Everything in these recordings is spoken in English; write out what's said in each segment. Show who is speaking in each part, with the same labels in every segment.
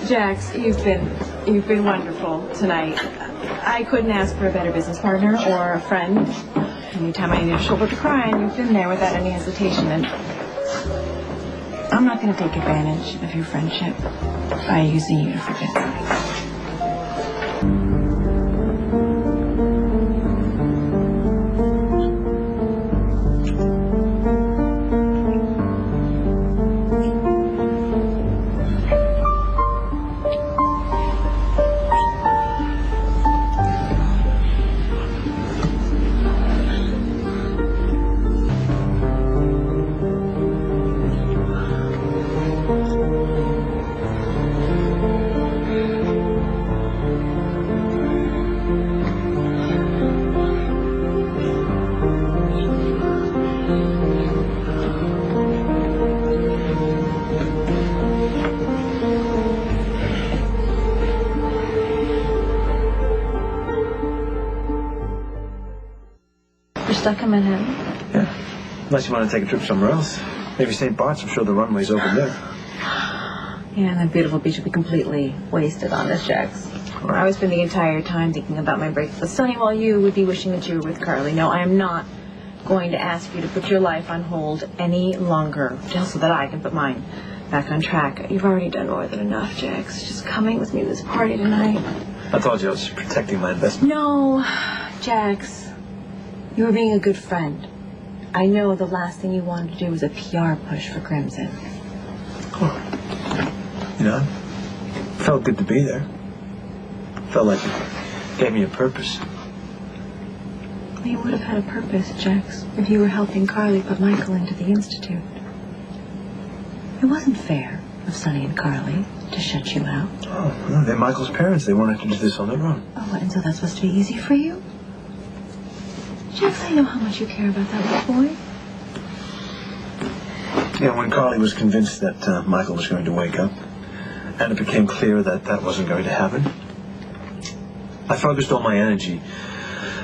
Speaker 1: Jax, you've been wonderful tonight. I couldn't ask for a better business partner or a friend. Anytime I needed a shoulder to cry on, you've been there without any hesitation. And I'm not going to take advantage of your friendship by using you to forget me. Stuck in Manhattan?
Speaker 2: Yeah. Unless you want to take a trip somewhere else. Maybe St. Bart's. I'm sure the runway's over there.
Speaker 1: Yeah, and that beautiful beach will be completely wasted on this, Jax. Right. I would spend the entire time thinking about my break with Sonny while you would be wishing that you were with Carly. No, I am not going to ask you to put your life on hold any longer, just so that I can put mine back on track. You've already done more than enough, Jax. Just coming with me to this party tonight.
Speaker 2: I told you I was protecting my investment.
Speaker 1: No, Jax. You were being a good friend. I know the last thing you wanted to do was a PR push for Crimson.
Speaker 2: Oh. You know, it felt good to be there. Felt like it gave me a purpose.
Speaker 1: You would have had a purpose, Jax, if you were helping Carly put Michael into the Institute. It wasn't fair of Sonny and Carly to shut you out.
Speaker 2: Oh, no, they're Michael's parents. They wanted to do this on their own.
Speaker 1: Oh, and so that's supposed to be easy for you? Jax, I know how much you care about that little boy.
Speaker 2: Yeah, when Carly was convinced that Michael was going to wake up, and it became clear that that wasn't going to happen, I focused all my energy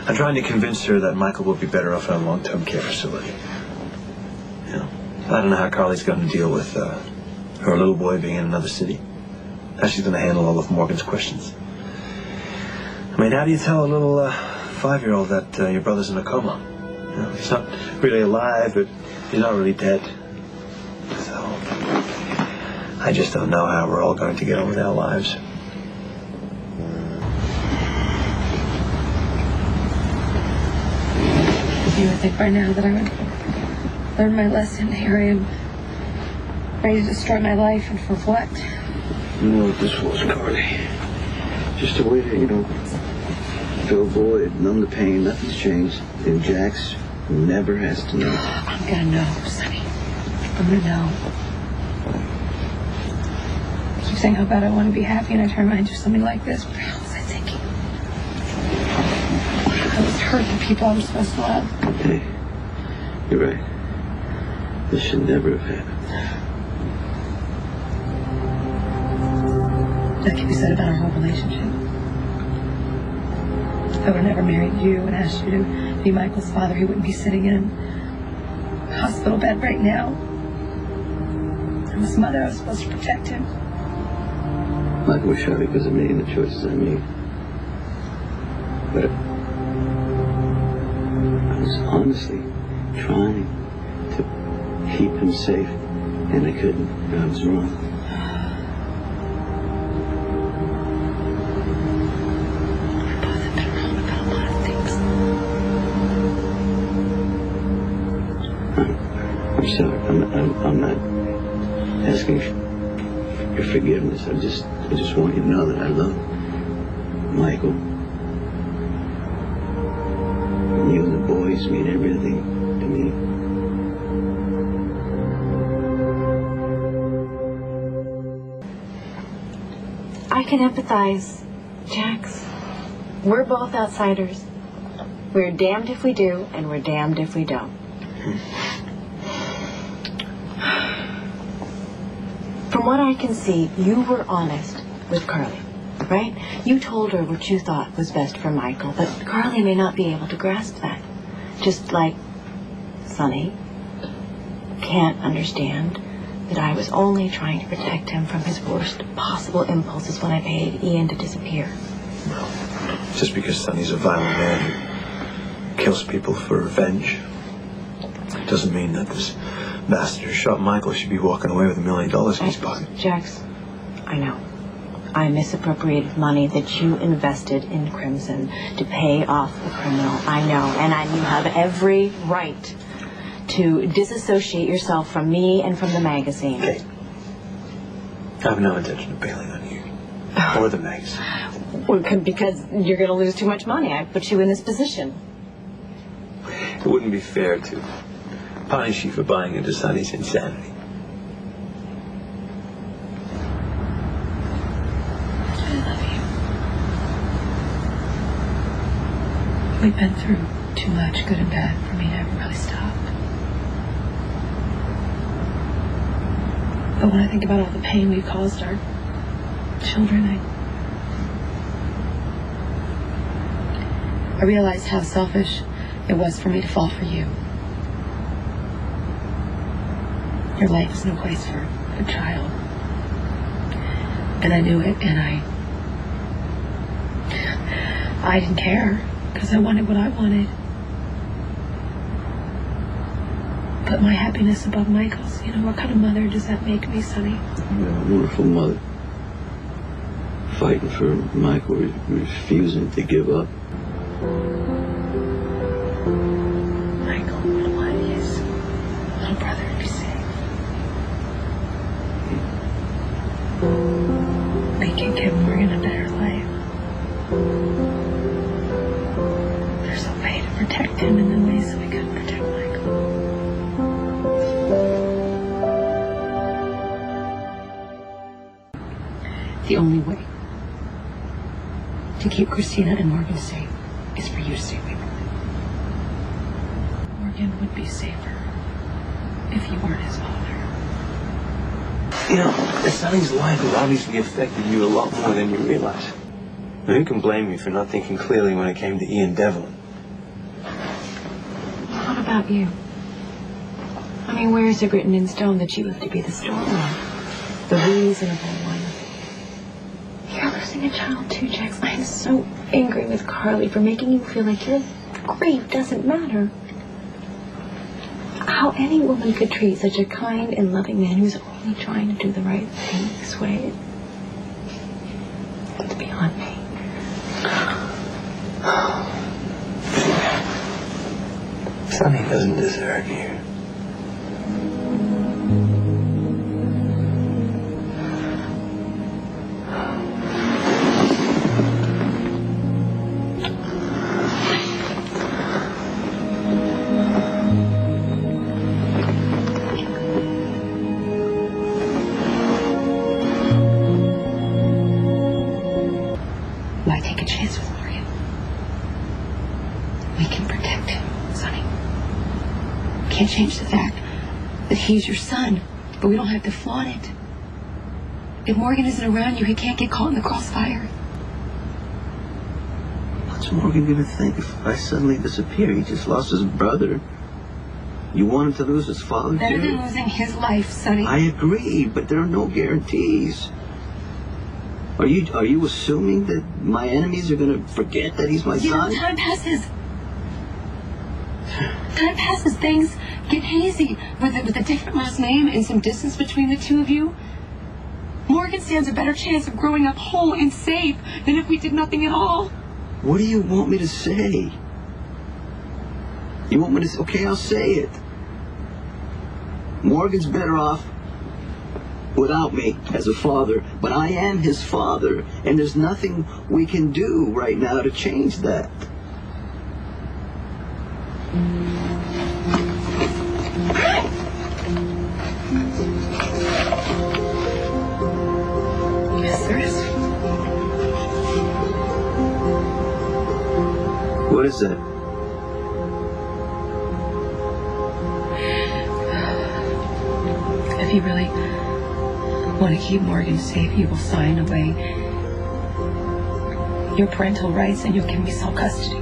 Speaker 2: on trying to convince her that Michael would be better off in a long-term care facility. You know, I don't know how Carly's going to deal with her little boy being in another city. How she's going to handle all of Morgan's questions. I mean, how do you tell a little 5-year-old that your brother's in a coma? You know, he's not really alive, but he's not really dead. So, I just don't know how we're all going to get on with our lives.
Speaker 1: You would think by now that I would learn my lesson. Here I am, ready to destroy my life, and for what?
Speaker 3: You know what this was, Carly? Just a way to, fill a void, numb the pain. Nothing's changed. And Jax never has to know.
Speaker 1: I'm gonna know, Sonny. I'm gonna know. I keep saying how bad I want to be happy, and I turn around and do something like this. What the hell was I thinking? I was hurting people I was supposed to love.
Speaker 3: Hey, you're right. This should never have happened.
Speaker 1: That can be said about our whole relationship. If I would have never married you and asked you to be Michael's father, he wouldn't be sitting in a hospital bed right now. I'm his mother. I was supposed to protect him.
Speaker 3: Michael was shot because of me and the choices I made. But I was honestly trying to keep him safe, and I couldn't. I was wrong. I'm sorry. I'm not asking your forgiveness. I just want you to know that I love Michael. And you and the boys mean everything to me.
Speaker 1: I can empathize, Jax. We're both outsiders. We're damned if we do, and we're damned if we don't. From what I can see, you were honest with Carly, right? You told her what you thought was best for Michael, but Carly may not be able to grasp that. Just like Sonny can't understand that I was only trying to protect him from his worst possible impulses when I paid Ian to disappear.
Speaker 2: Well, just because Sonny's a violent man who kills people for revenge doesn't mean that this bastard who shot Michael should be walking away with $1 million in his pocket.
Speaker 1: Jax, I know. I misappropriated money that you invested in Crimson to pay off the criminal. I know, and you have every right to disassociate yourself from me and from the magazine.
Speaker 2: Kate, I have no intention of bailing on you or the magazine.
Speaker 1: Well, because you're going to lose too much money. I put you in this position.
Speaker 2: It wouldn't be fair to punish you for buying into Sonny's insanity.
Speaker 1: I love you. We've been through too much, good and bad, for me to ever really stop. But when I think about all the pain we've caused our children, I realized how selfish it was for me to fall for you. Your life is no place for a child. And I knew it, and I didn't care, because I wanted what I wanted. Put my happiness above Michael's. You know, what kind of mother does that make me, Sonny?
Speaker 3: You're a wonderful mother. Fighting for Michael, refusing to give up.
Speaker 1: Michael would want his little brother to be safe. We can give Morgan a better life. There's a way to protect him in the ways that we couldn't protect Michael. The only way to keep Christina and Morgan safe is for you to stay away from them. Morgan would be safer if you weren't his father.
Speaker 2: You know, Sonny's life has obviously affected you a lot more than you realize. Now, who can blame you for not thinking clearly when it came to Ian Devlin?
Speaker 1: What about you? I mean, where is it written in stone that you have to be the strong one, the reasonable one? You're losing a child too, Jax. I am so angry with Carly for making you feel like your grief doesn't matter. How any woman could treat such a kind and loving man who's only trying to do the right thing this way, it's beyond me.
Speaker 2: Sonny doesn't deserve you.
Speaker 1: Why take a chance with Morgan? We can protect him, Sonny. We can't change the fact that he's your son, but we don't have to flaunt it. If Morgan isn't around you, he can't get caught in the crossfire.
Speaker 3: What's Morgan gonna think if I suddenly disappear? He just lost his brother. You want him to lose his father,
Speaker 1: Better
Speaker 3: too?
Speaker 1: than losing his life, Sonny.
Speaker 3: I agree, but there are no guarantees. Are you assuming that my enemies are gonna forget that he's my
Speaker 1: You know,
Speaker 3: son?
Speaker 1: time passes. Time passes. Things get hazy. With a different last name and some distance between the two of you, Morgan stands a better chance of growing up whole and safe than if we did nothing at all.
Speaker 3: What do you want me to say? You want me to... Okay, I'll say it. Morgan's better off without me as a father, but I am his father, and there's nothing we can do right now to change that.
Speaker 1: Yes, there is.
Speaker 3: What is that?
Speaker 1: If you really want to keep Morgan safe, you will sign away your parental rights and you'll give me sole custody.